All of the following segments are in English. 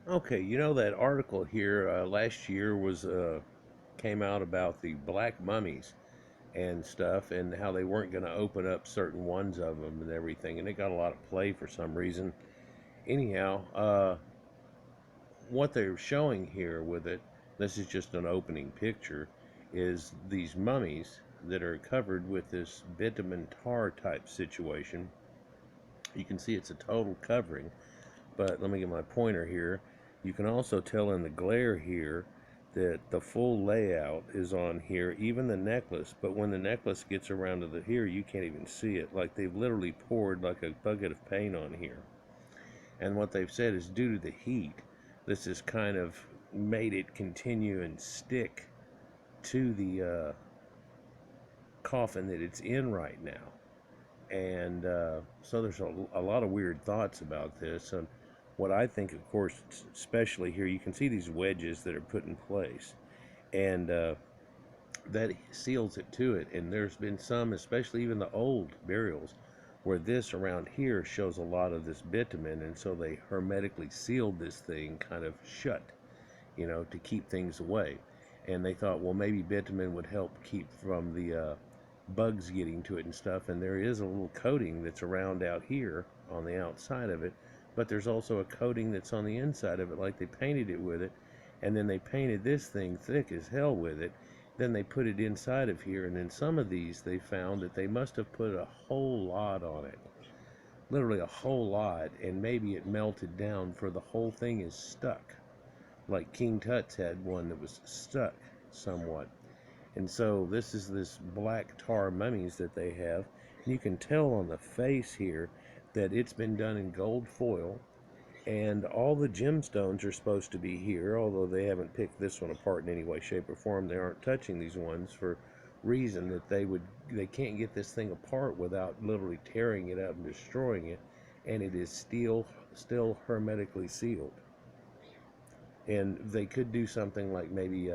Okay, you know that article here last year was came out about the black mummies and stuff, and how they weren't going to open up certain ones of them and everything, and it got a lot of play for some reason. Anyhow, what they're showing here with it, this is just an opening picture, is these mummies that are covered with this bitumen tar type situation. You can see it's a total covering, but let me get my pointer here. You can also tell in the glare here that the full layout is on here, even the necklace, but when the necklace gets around to the here, you can't even see it. Like they've literally poured like a bucket of paint on here. And what they've said is due to the heat, this has kind of made it continue and stick to the coffin that it's in right now. And so there's a lot of weird thoughts about this. And what I think, of course, especially here, you can see these wedges that are put in place. And that seals it to it. And there's been some, especially even the old burials, where this around here shows a lot of this bitumen. And so they hermetically sealed this thing kind of shut, to keep things away. And they thought, well, maybe bitumen would help keep from the bugs getting to it and stuff. And there is a little coating that's around out here on the outside of it, but there's also a coating that's on the inside of it, like they painted it with it. And then they painted this thing thick as hell with it. Then they put it inside of here, and then some of these they found that they must have put a whole lot on it, literally a whole lot, and maybe it melted down for the whole thing is stuck, like King Tut's had one that was stuck somewhat. And so this is this black tar mummies that they have. And you can tell on the face here that it's been done in gold foil, and all the gemstones are supposed to be here, although they haven't picked this one apart in any way, shape, or form. They aren't touching these ones for reason that they can't get this thing apart without literally tearing it up and destroying it, and it is still hermetically sealed. And they could do something like maybe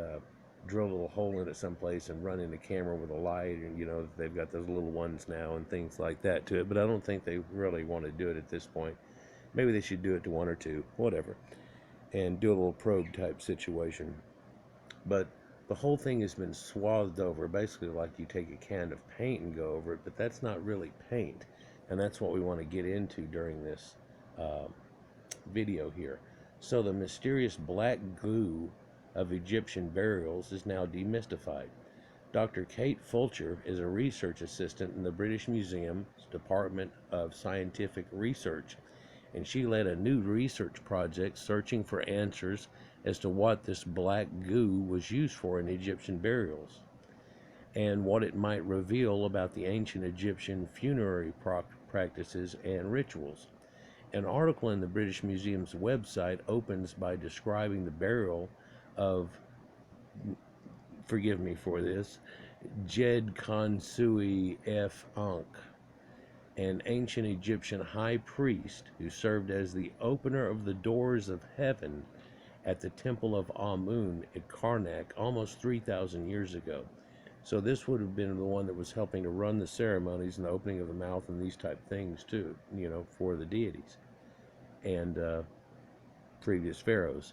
drill a little hole in it someplace and run in the camera with a light, and they've got those little ones now and things like that to it, but I don't think they really want to do it at this point. Maybe they should do it to one or two, whatever, and do a little probe type situation. But the whole thing has been swathed over, basically like you take a can of paint and go over it, but that's not really paint, and that's what we want to get into during this uh, video here. So the mysterious black goo of Egyptian burials is now demystified. Dr. Kate Fulcher is a research assistant in the British Museum's Department of Scientific Research, and she led a new research project searching for answers as to what this black goo was used for in Egyptian burials, and what it might reveal about the ancient Egyptian funerary practices and rituals. An article in the British Museum's website opens by describing the burial of, forgive me for this, Jed Khonsui F. Ankh, an ancient Egyptian high priest who served as the opener of the doors of heaven at the Temple of Amun at Karnak almost 3,000 years ago. So this would have been the one that was helping to run the ceremonies and the opening of the mouth and these type things too, for the deities and previous pharaohs.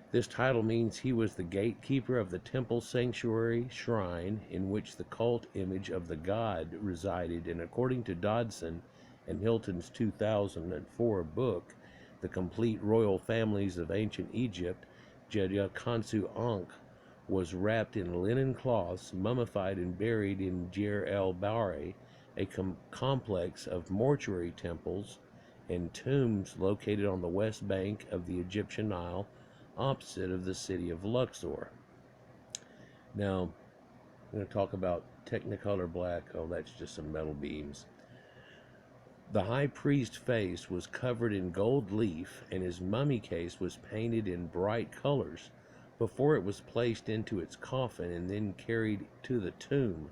This title means he was the gatekeeper of the temple sanctuary shrine in which the cult image of the god resided, and according to Dodson and Hilton's 2004 book, The Complete Royal Families of Ancient Egypt, Jedja Khonsu Ankh was wrapped in linen cloths, mummified, and buried in Deir el-Bahari, a complex of mortuary temples and tombs located on the west bank of the Egyptian Nile, opposite of the city of Luxor. Now, I'm going to talk about Technicolor black. Oh, that's just some metal beams. The high priest's face was covered in gold leaf, and his mummy case was painted in bright colors before it was placed into its coffin and then carried to the tomb.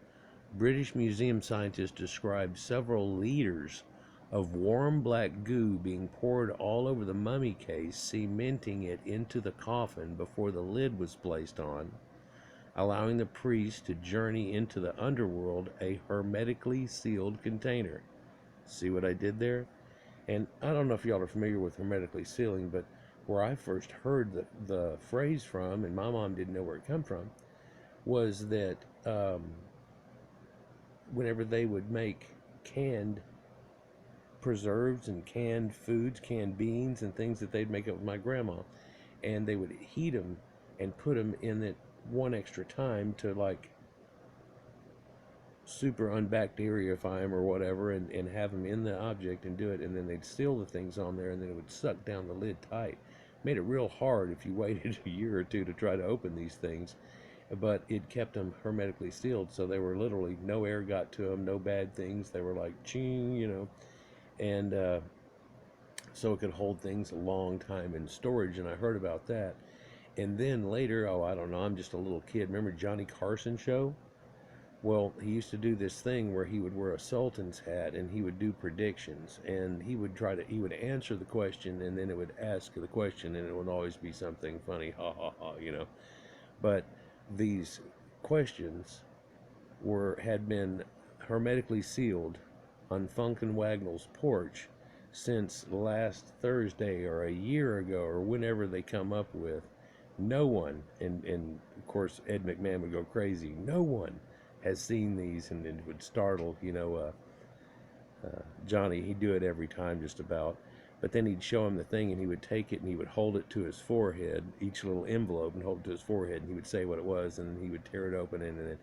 British Museum scientists described several liters of warm black goo being poured all over the mummy case, cementing it into the coffin before the lid was placed on, allowing the priest to journey into the underworld, a hermetically sealed container. See what I did there? And I don't know if y'all are familiar with hermetically sealing, but where I first heard the phrase from, and my mom didn't know where it come from, was that whenever they would make canned preserves and canned foods, canned beans and things that they'd make up with my grandma, and they would heat them and put them in it one extra time to like super unbacteriify them or whatever, and have them in the object and do it, and then they'd seal the things on there, and then it would suck down the lid tight. Made it real hard if you waited a year or two to try to open these things, but it kept them hermetically sealed, so they were literally no air got to them, no bad things. They were like ching, and so it could hold things a long time in storage. And I heard about that, and then later, oh, I don't know, I'm just a little kid. Remember Johnny Carson show? Well, he used to do this thing where he would wear a sultan's hat and he would do predictions, and he would answer the question, and then it would ask the question, and it would always be something funny, ha ha ha. But these questions had been hermetically sealed on Funk and Wagnall's porch since last Thursday or a year ago or whenever they come up with. No one, and of course Ed McMahon would go crazy, no one has seen these, and it would startle, Johnny. He'd do it every time just about. But then he'd show him the thing, and he would take it and he would hold it to his forehead, each little envelope, and hold it to his forehead, and he would say what it was, and then he would tear it open and then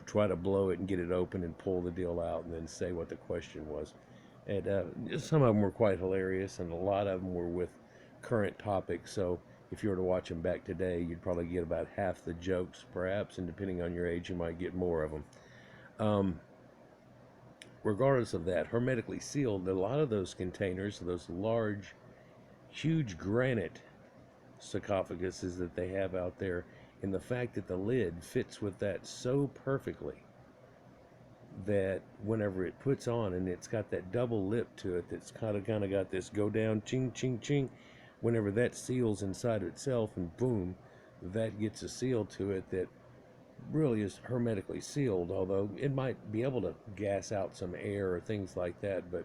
try to blow it and get it open and pull the deal out and then say what the question was. And some of them were quite hilarious, and a lot of them were with current topics. So if you were to watch them back today, you'd probably get about half the jokes, perhaps, and depending on your age, you might get more of them. Regardless of that, hermetically sealed, a lot of those containers, those large, huge granite sarcophaguses that they have out there, and the fact that the lid fits with that so perfectly that whenever it puts on, and it's got that double lip to it that's kind of got this go down ching ching ching, whenever that seals inside of itself, and boom, that gets a seal to it that really is hermetically sealed, although it might be able to gas out some air or things like that. But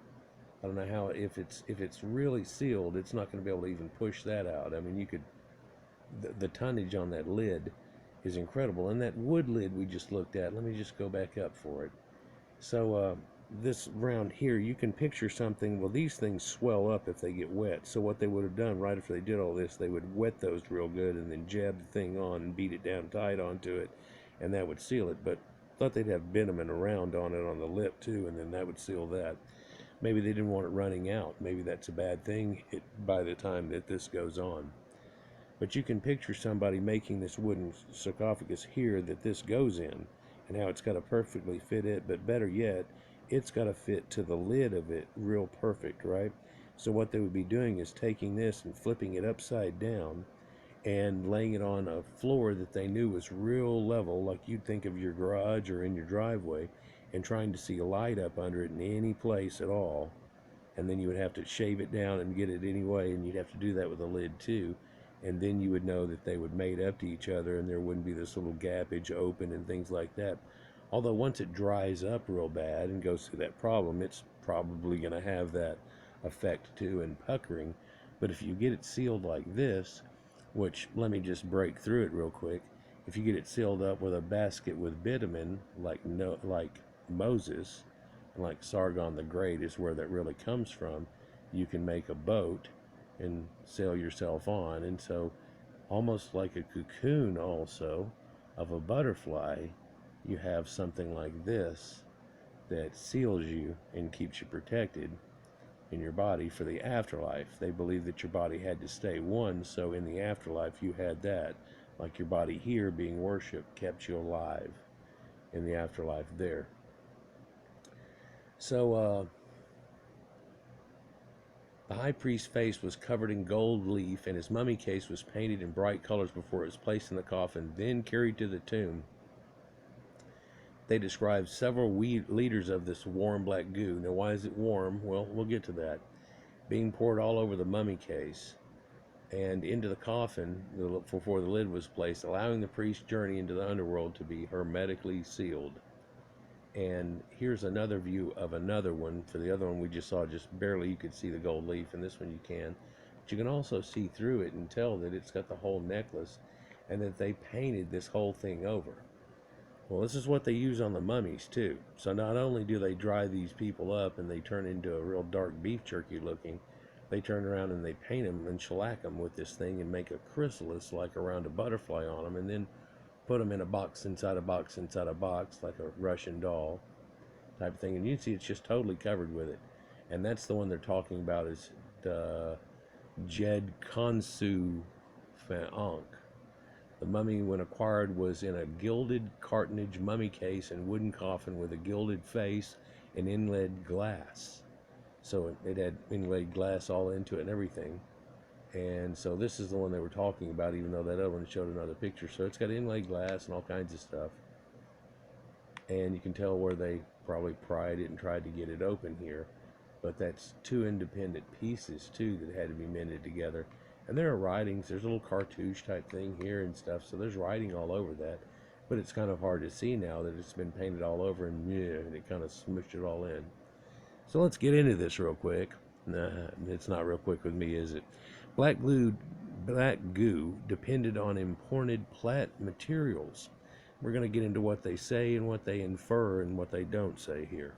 I don't know how, if it's really sealed, it's not going to be able to even push that out. I mean, you could, the tonnage on that lid is incredible. And that wood lid we just looked at, let me just go back up for it. So this round here, you can picture something. Well, these things swell up if they get wet, so what they would have done right after they did all this, they would wet those real good and then jab the thing on and beat it down tight onto it, and that would seal it. But thought they'd have bitumen around on it on the lip too, and then that would seal that. Maybe they didn't want it running out. Maybe that's a bad thing by the time that this goes on. But you can picture somebody making this wooden sarcophagus here that this goes in, and how it's got to perfectly fit it, but better yet, it's got to fit to the lid of it real perfect, right? So what they would be doing is taking this and flipping it upside down and laying it on a floor that they knew was real level, like you'd think of your garage or in your driveway, and trying to see a light up under it in any place at all. And then you would have to shave it down and get it anyway, and you'd have to do that with a lid too. And then you would know that they would mate up to each other, and there wouldn't be this little gappage open and things like that. Although once it dries up real bad and goes through that problem, it's probably going to have that effect too, and puckering. But if you get it sealed like this, which, let me just break through it real quick. If you get it sealed up with a basket with bitumen, like Moses, like Sargon the Great is where that really comes from, you can make a boat and sail yourself on. And so almost like a cocoon also of a butterfly, you have something like this that seals you and keeps you protected in your body for the afterlife. They believe that your body had to stay one, so in the afterlife you had that, like your body here being worshipped kept you alive in the afterlife there. So the high priest's face was covered in gold leaf, and his mummy case was painted in bright colors before it was placed in the coffin, then carried to the tomb. They described several liters of this warm black goo. Now, why is it warm? Well, we'll get to that. Being poured all over the mummy case and into the coffin before the lid was placed, allowing the priest's journey into the underworld to be hermetically sealed. And here's another view of another one. For the other one we just saw, just barely you could see the gold leaf, and this one you can. But you can also see through it and tell that it's got the whole necklace and that they painted this whole thing over. Well, this is what they use on the mummies too. So not only do they dry these people up and they turn into a real dark beef jerky looking, they turn around and they paint them and shellac them with this thing and make a chrysalis like around a butterfly on them, and then put them in a box inside a box inside a box like a Russian doll type of thing. And you can see it's just totally covered with it. And that's the one they're talking about, is the Jed Khonsu Ankh. The mummy, when acquired, was in a gilded cartonnage mummy case and wooden coffin with a gilded face and inlaid glass. So it had inlaid glass all into it and everything. And so this is the one they were talking about, even though that other one showed another picture. So it's got inlaid glass and all kinds of stuff. And you can tell where they probably pried it and tried to get it open here. But that's two independent pieces too that had to be mended together. And there are writings, there's a little cartouche type thing here and stuff, so there's writing all over that. But it's kind of hard to see now that it's been painted all over, and it kind of smushed it all in. So let's get into this real quick. Nah, it's not real quick with me, is it? Black goo depended on imported plant materials. We're going to get into what they say and what they infer and what they don't say here.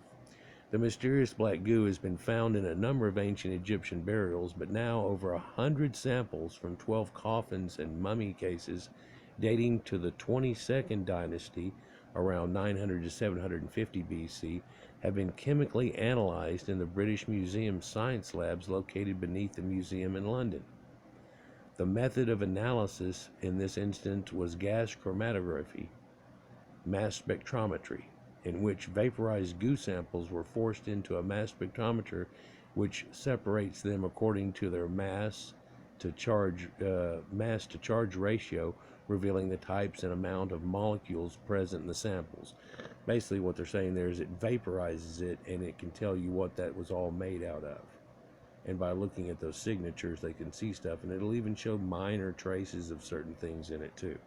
The mysterious black goo has been found in a number of ancient Egyptian burials, but now over 100 samples from 12 coffins and mummy cases dating to the 22nd dynasty, around 900 to 750 BC, have been chemically analyzed in the British Museum science labs located beneath the museum in London. The method of analysis in this instance was gas chromatography, mass spectrometry, in which vaporized goo samples were forced into a mass spectrometer which separates them according to their mass to charge ratio, revealing the types and amount of molecules present in the samples. Basically what they're saying there is it vaporizes it and it can tell you what that was all made out of. And by looking at those signatures they can see stuff, and it'll even show minor traces of certain things in it too.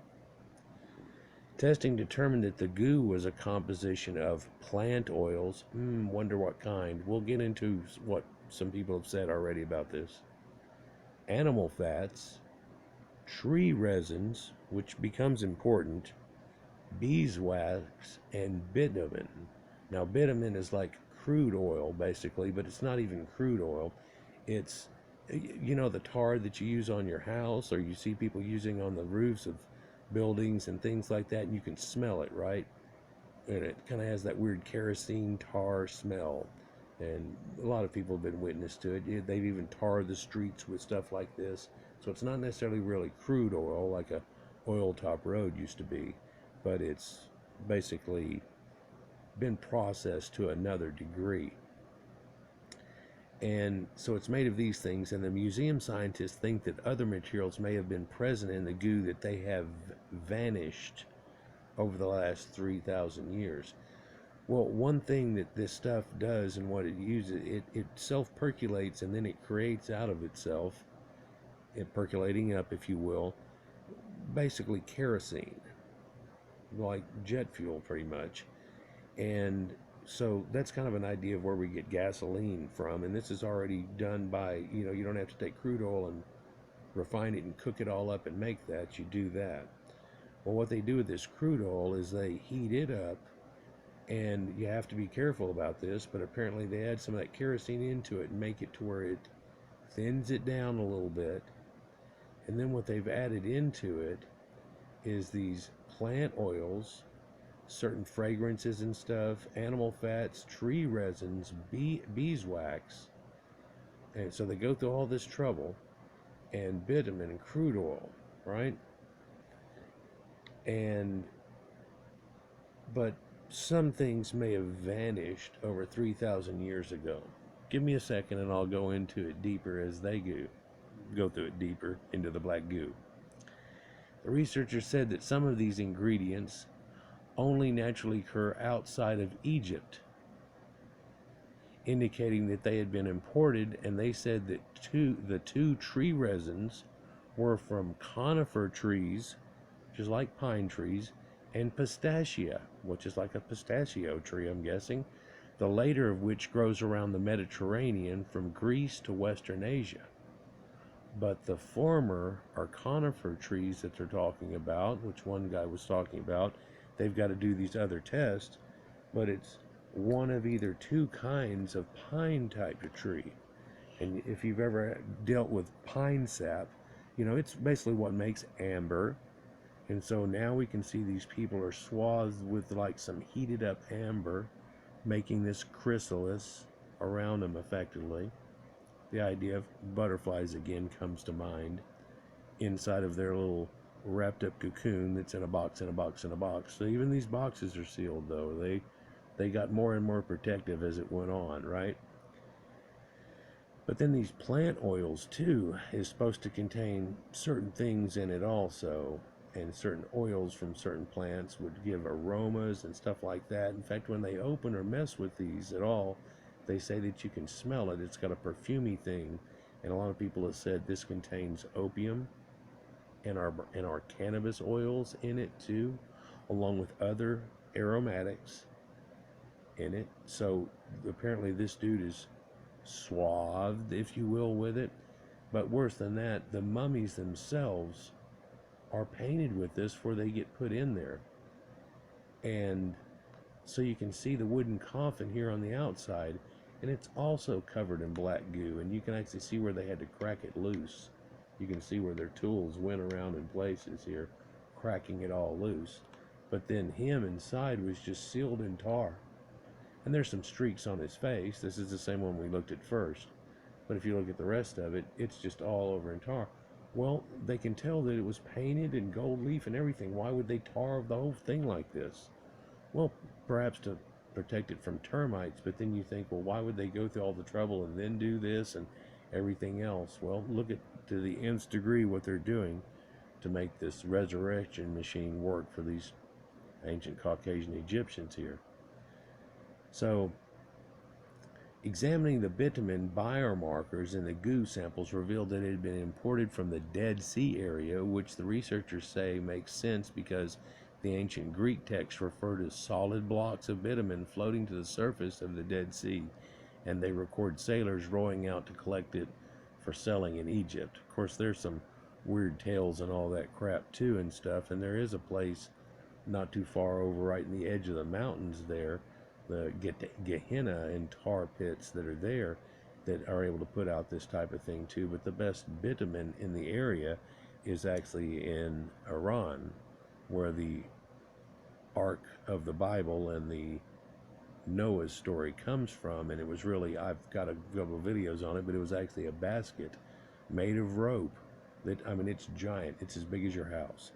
Testing determined that the goo was a composition of plant oils. Wonder what kind. We'll get into what some people have said already about this. Animal fats, tree resins, which becomes important, beeswax, and bitumen. Now, bitumen is like crude oil, basically, but it's not even crude oil. It's, you know, the tar that you use on your house, or you see people using on the roofs of buildings and things like that, and you can smell it, right? And it kind of has that weird kerosene tar smell, and a lot of people have been witness to it. They've even tarred the streets with stuff like this. So it's not necessarily really crude oil like a oil top road used to be, but it's basically been processed to another degree. And so it's made of these things, and the museum scientists think that other materials may have been present in the goo, that they have vanished over the last 3,000 years. Well, one thing that this stuff does and what it uses, it self-percolates, and then it creates out of itself, it percolating up, if you will, basically kerosene, like jet fuel pretty much. And so that's kind of an idea of where we get gasoline from, and this is already done by, you don't have to take crude oil and refine it and cook it all up and make that. You do that. Well, what they do with this crude oil is they heat it up, and you have to be careful about this, but apparently they add some of that kerosene into it and make it to where it thins it down a little bit, and then what they've added into it is these plant oils, certain fragrances and stuff, animal fats, tree resins, beeswax. And so they go through all this trouble, and bitumen and crude oil, right? But some things may have vanished over 3,000 years ago. Give me a second and I'll go into it deeper as they go through it deeper into the black goo. The researchers said that some of these ingredients only naturally occur outside of Egypt, indicating that they had been imported, and they said that the two tree resins were from conifer trees, which is like pine trees, and pistachia, which is like a pistachio tree, I'm guessing, the later of which grows around the Mediterranean from Greece to Western Asia. But the former are conifer trees that they're talking about, which one guy was talking about. They've got to do these other tests, but it's one of either two kinds of pine type of tree. And if you've ever dealt with pine sap, you know, it's basically what makes amber. And so now we can see these people are swathed with like some heated up amber, making this chrysalis around them effectively. The idea of butterflies again comes to mind inside of their little wrapped up cocoon that's in a box, in a box, in a box. So even these boxes are sealed though. They got more and more protective as it went on, right? But then these plant oils too is supposed to contain certain things in it also, and certain oils from certain plants would give aromas and stuff like that. In fact, when they open or mess with these at all, they say that you can smell it. It's got a perfumey thing, and a lot of people have said this contains opium and our cannabis oils in it too, along with other aromatics in it. So apparently this dude is swathed, if you will, with it. But worse than that, the mummies themselves are painted with this before they get put in there. And so you can see the wooden coffin here on the outside, and it's also covered in black goo, and you can actually see where they had to crack it loose. You can see where their tools went around in places here, cracking it all loose. But then him inside was just sealed in tar. And there's some streaks on his face. This is the same one we looked at first. But if you look at the rest of it, it's just all over in tar. Well, they can tell that it was painted in gold leaf and everything. Why would they tar the whole thing like this? Well, perhaps to protect it from termites, but then you think, well, why would they go through all the trouble and then do this and everything else? Well, look at to the nth degree what they're doing to make this resurrection machine work for these ancient Caucasian Egyptians here. So, examining the bitumen biomarkers in the goo samples revealed that it had been imported from the Dead Sea area, which the researchers say makes sense because the ancient Greek texts refer to solid blocks of bitumen floating to the surface of the Dead Sea, and they record sailors rowing out to collect it for selling in Egypt. Of course, there's some weird tales and all that crap too and stuff, and there is a place not too far over right in the edge of the mountains there, the Gehenna and tar pits that are there that are able to put out this type of thing too. But the best bitumen in the area is actually in Iran, where the Ark of the Bible and the Noah's story comes from. And it was really, I've got a couple of videos on it, but it was actually a basket made of rope that, I mean, it's giant. It's as big as your house.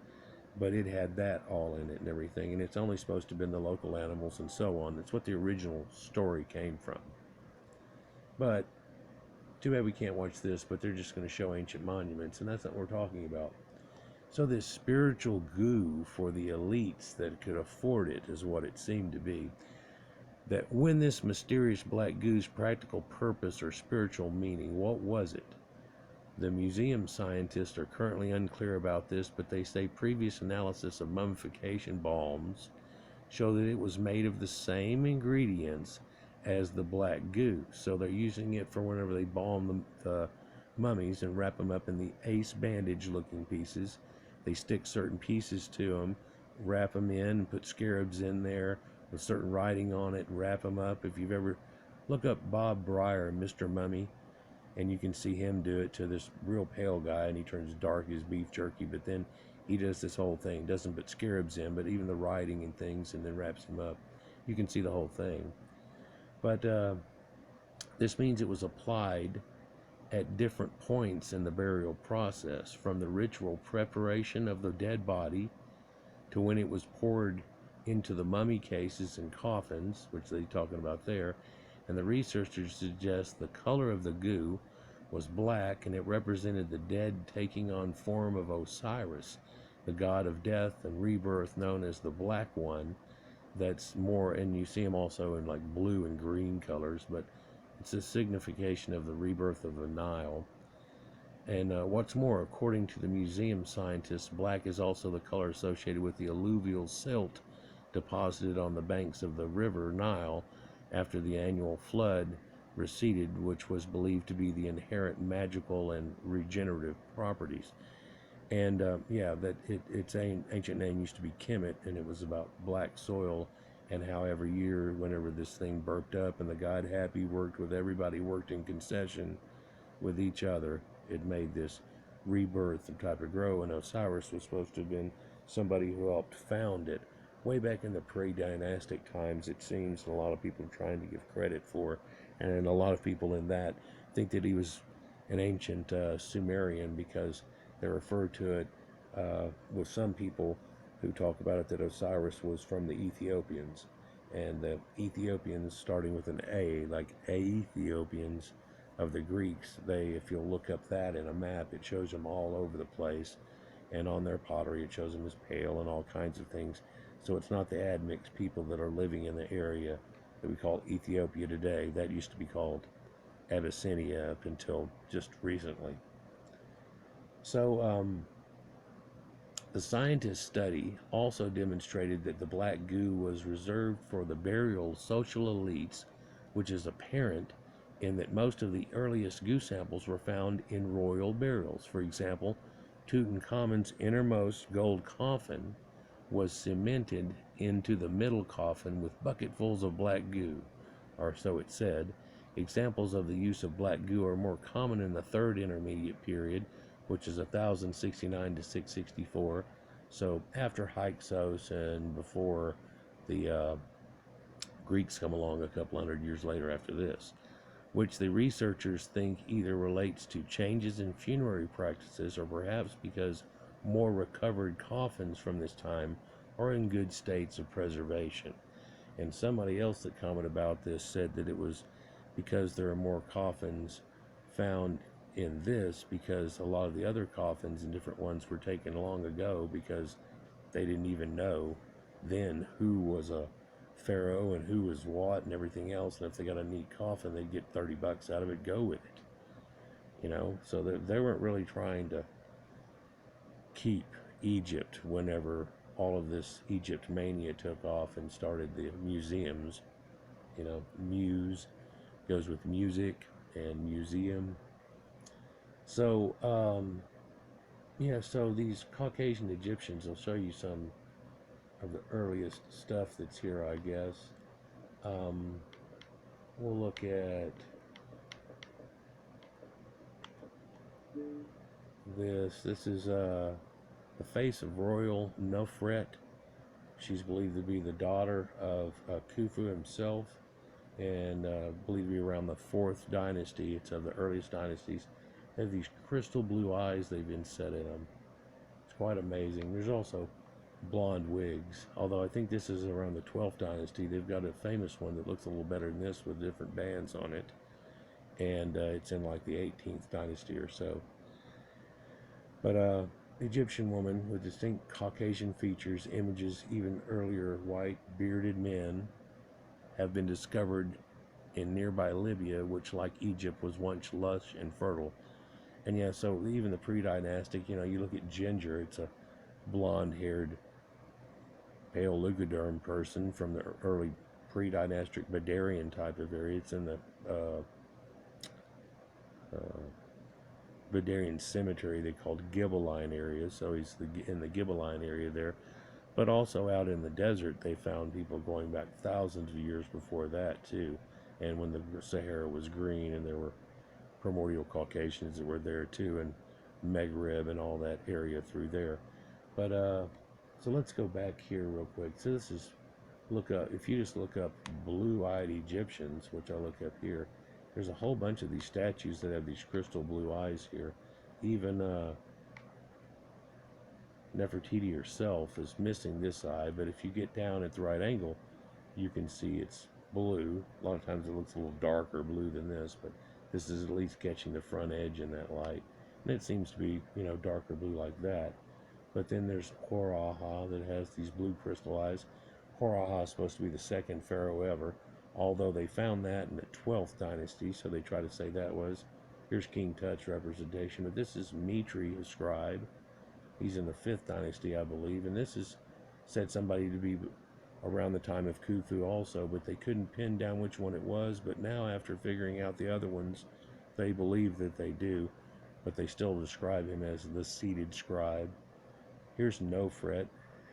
But it had that all in it and everything, and it's only supposed to have been the local animals and so on. That's what the original story came from. But too bad we can't watch this, but they're just going to show ancient monuments, and that's what we're talking about. So this spiritual goo for the elites that could afford it is what it seemed to be. That when this mysterious black goo's practical purpose or spiritual meaning, what was it? The museum scientists are currently unclear about this, but they say previous analysis of mummification balms show that it was made of the same ingredients as the black goo. So they're using it for whenever they balm the mummies and wrap them up in the ace bandage looking pieces. They stick certain pieces to them, wrap them in, and put scarabs in there with certain writing on it and wrap them up. If you've ever look up Bob Breyer, Mr. Mummy, and you can see him do it to this real pale guy, and he turns dark as beef jerky, but then he does this whole thing, doesn't put scarabs in, but even the writing and things, and then wraps him up. You can see the whole thing. But this means it was applied at different points in the burial process, from the ritual preparation of the dead body to when it was poured into the mummy cases and coffins, which they're talking about there. And the researchers suggest the color of the goo was black, and it represented the dead taking on form of Osiris, the god of death and rebirth, known as the Black One. That's more, and you see him also in like blue and green colors, but it's a signification of the rebirth of the Nile. And what's more, according to the museum scientists, black is also the color associated with the alluvial silt deposited on the banks of the river Nile after the annual flood receded, which was believed to be the inherent magical and regenerative properties. And yeah, its ancient name used to be Kemet, and it was about black soil, and how every year, whenever this thing burped up and the god Happy worked with everybody, worked in concession with each other, it made this rebirth and type of grow. And Osiris was supposed to have been somebody who helped found it way back in the pre-dynastic times, it seems, and a lot of people are trying to give credit for. And a lot of people in that think that he was an ancient Sumerian, because they refer to it with some people who talk about it that Osiris was from the Ethiopians. And the Ethiopians, starting with an A, like Aethiopians of the Greeks, they, if you'll look up that in a map, it shows them all over the place. And on their pottery, it shows them as pale and all kinds of things. So it's not the admixed people that are living in the area that we call Ethiopia today. That used to be called Abyssinia up until just recently. So the scientists' study also demonstrated that the black goo was reserved for the burial social elites, which is apparent in that most of the earliest goo samples were found in royal burials. For example, Tutankhamun's innermost gold coffin was cemented into the middle coffin with bucketfuls of black goo, or so it said. Examples of the use of black goo are more common in the third intermediate period, which is 1069 to 664, so after Hyksos and before the Greeks come along a couple hundred years later after this, which the researchers think either relates to changes in funerary practices or perhaps because more recovered coffins from this time are in good states of preservation. And somebody else that commented about this said that it was because there are more coffins found in this, because a lot of the other coffins and different ones were taken long ago, because they didn't even know then who was a pharaoh and who was what and everything else. And if they got a neat coffin, they'd get $30 out of it, go with it, you know. So they weren't really trying to keep Egypt whenever all of this Egypt mania took off and started the museums. You know, muse goes with music and museum. So yeah, so these Caucasian Egyptians, I'll show you some of the earliest stuff that's here, I guess. We'll look at this. This is the face of royal Nofret. She's believed to be the daughter of Khufu himself, and believed to be around the 4th dynasty. It's of the earliest dynasties. They have these crystal blue eyes they've been set in them. It's quite amazing. There's also blonde wigs, although I think this is around the 12th dynasty. They've got a famous one that looks a little better than this with different bands on it, and it's in like the 18th dynasty or so. But Egyptian woman with distinct Caucasian features, images even earlier white bearded men have been discovered in nearby Libya, which like Egypt was once lush and fertile. And yeah, so even the pre-dynastic, you know, you look at Ginger, it's a blonde-haired, pale leucoderm person from the early pre-dynastic Badarian type of area. It's in the Badarian cemetery they called Ghibelline area, so he's in the Ghibelline area there. But also out in the desert, they found people going back thousands of years before that too, and when the Sahara was green, and there were primordial Caucasians that were there too, and Maghreb and all that area through there. But so let's go back here real quick. So this is, look up, if you just look up blue-eyed Egyptians, which I'll look up here, there's a whole bunch of these statues that have these crystal blue eyes here. Even Nefertiti herself is missing this eye, but if you get down at the right angle, you can see it's blue. A lot of times it looks a little darker blue than this, but this is at least catching the front edge in that light. And it seems to be, you know, darker blue like that. But then there's Hor-Aha that has these blue crystal eyes. Hor-Aha is supposed to be the second pharaoh ever, although they found that in the 12th dynasty, so they try to say that was. Here's King Tut's representation, but this is Mitri, a scribe. He's in the 5th dynasty, I believe, and this is said somebody to be around the time of Khufu also, but they couldn't pin down which one it was. But now, after figuring out the other ones, they believe that they do, but they still describe him as the seated scribe. Here's Nofret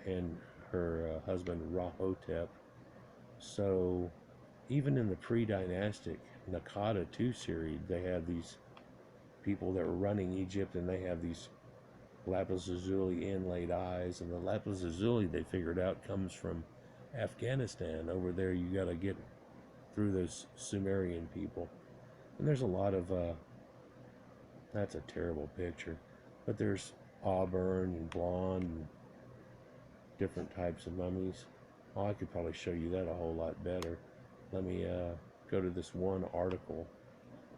and her husband Rahotep. So even in the pre-dynastic Naqada II series, they have these people that were running Egypt, and they have these lapis lazuli inlaid eyes, and the lapis lazuli, they figured out, comes from Afghanistan. Over there you got to get through those Sumerian people, and there's a lot of that's a terrible picture, but there's auburn and blonde and different types of mummies. Oh, I could probably show you that a whole lot better. Let me go to this one article,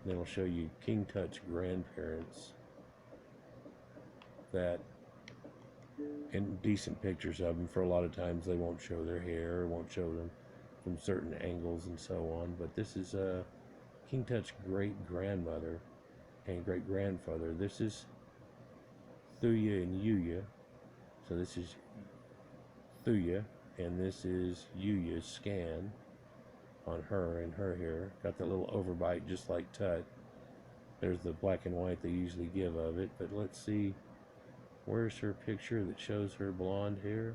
and it'll show you King Tut's grandparents, that, and decent pictures of them. For a lot of times they won't show their hair, or won't show them from certain angles and so on. But this is King Tut's great-grandmother and great-grandfather. This is Thuya and Yuya. So this is Thuya, and this is Yuya's scan on her and her hair. Got that little overbite just like Tut. There's the black and white they usually give of it, but let's see, where's her picture that shows her blonde hair?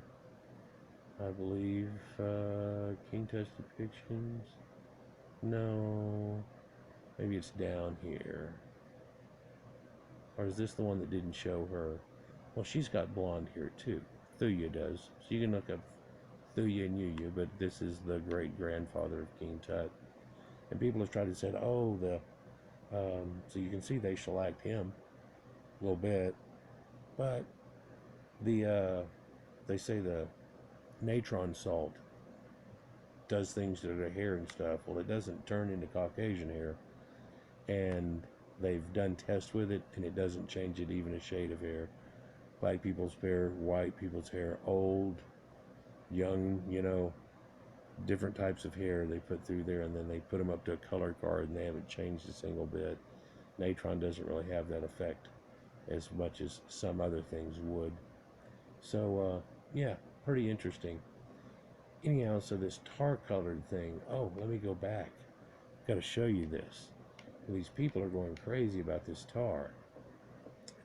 I believe King Tut's depictions. No, maybe it's down here. Or is this the one that didn't show her? Well, she's got blonde hair too. Thuya does. So you can look up Thuya and Yuya, but this is the great-grandfather of King Tut. And people have tried to say, oh, so you can see they shellacked him a little bit, but they say the natron salt does things to their hair and stuff. Well, it doesn't turn into Caucasian hair, and they've done tests with it, and it doesn't change it even a shade of hair. Black people's hair, white people's hair, old, young, different types of hair they put through there, and then they put them up to a color card, and they haven't changed a single bit. Natron doesn't really have that effect as much as some other things would. So, yeah, pretty interesting. Anyhow, so this tar-colored thing, oh, let me go back. I've got to show you this. These people are going crazy about this tar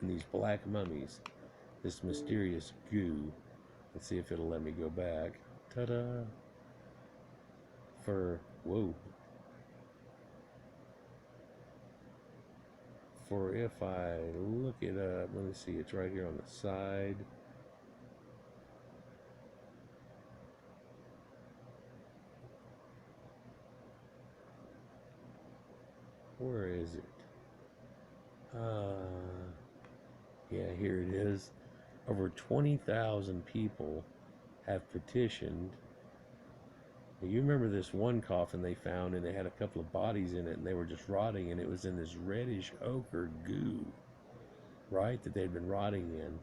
and these black mummies, this mysterious goo. Let's see if it'll let me go back. Ta-da! For if I look it up, let me see, it's right here on the side. Where is it? Yeah, here it is. Over 20,000 people have petitioned. You remember this one coffin they found, and they had a couple of bodies in it, and they were just rotting, and it was in this reddish ochre goo, right, that they'd been rotting in.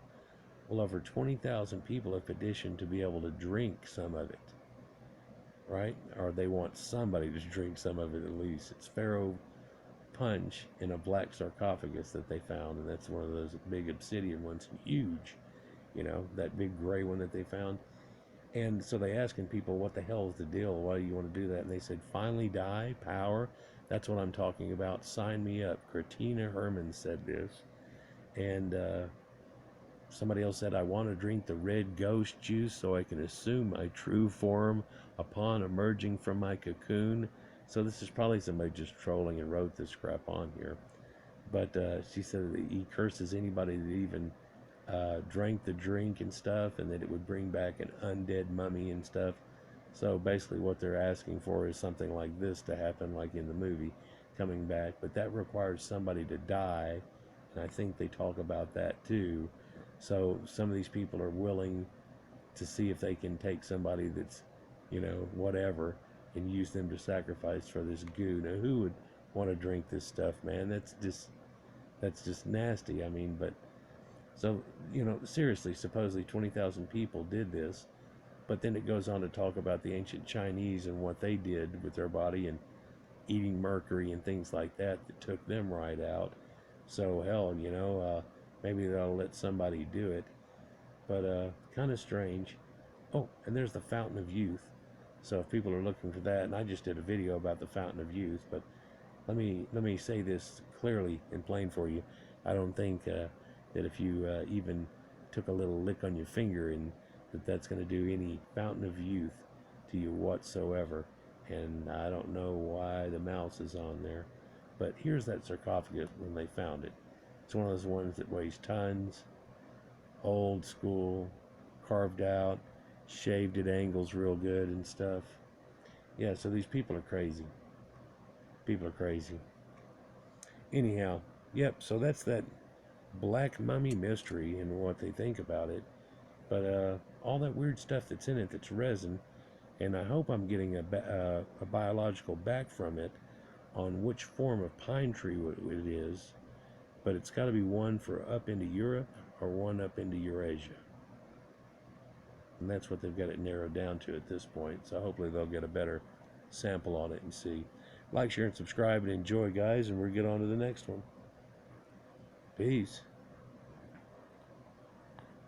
Well, over 20,000 people have petitioned to be able to drink some of it, right? Or they want somebody to drink some of it at least. It's Pharaoh punch in a black sarcophagus that they found, and that's one of those big obsidian ones, huge, that big gray one that they found. And so they asking people, what the hell is the deal? Why do you want to do that? And they said, finally die, power. That's what I'm talking about. Sign me up. Kratina Herman said this. And somebody else said, I want to drink the red ghost juice so I can assume my true form upon emerging from my cocoon. So this is probably somebody just trolling and wrote this crap on here. But she said that he curses anybody that even drank the drink and stuff, and that it would bring back an undead mummy and stuff. So basically what they're asking for is something like this to happen, like in the movie, coming back. But that requires somebody to die, and I think they talk about that too. So some of these people are willing to see if they can take somebody that's, whatever, and use them to sacrifice for this goo. Now, who would want to drink this stuff, man? That's just nasty. I mean, but so, seriously, supposedly 20,000 people did this, but then it goes on to talk about the ancient Chinese and what they did with their body and eating mercury and things like that took them right out. So, hell, maybe they'll let somebody do it, but kind of strange. Oh, and there's the Fountain of Youth. So if people are looking for that, and I just did a video about the Fountain of Youth, but let me say this clearly and plain for you. I don't think that if you even took a little lick on your finger, and that's going to do any Fountain of Youth to you whatsoever. And I don't know why the mouse is on there, but here's that sarcophagus when they found it. It's one of those ones that weighs tons, old school, carved out, shaved at angles real good and stuff. Yeah, so these people are crazy. People are crazy. Anyhow, yep, so that's that black mummy mystery and what they think about it. But all that weird stuff that's in it that's resin, and I hope I'm getting a biological back from it on which form of pine tree it is, but it's got to be one for up into Europe or one up into Eurasia. And that's what they've got it narrowed down to at this point. So hopefully they'll get a better sample on it and see. Like, share, and subscribe, and enjoy, guys, and we'll get on to the next one. Peace.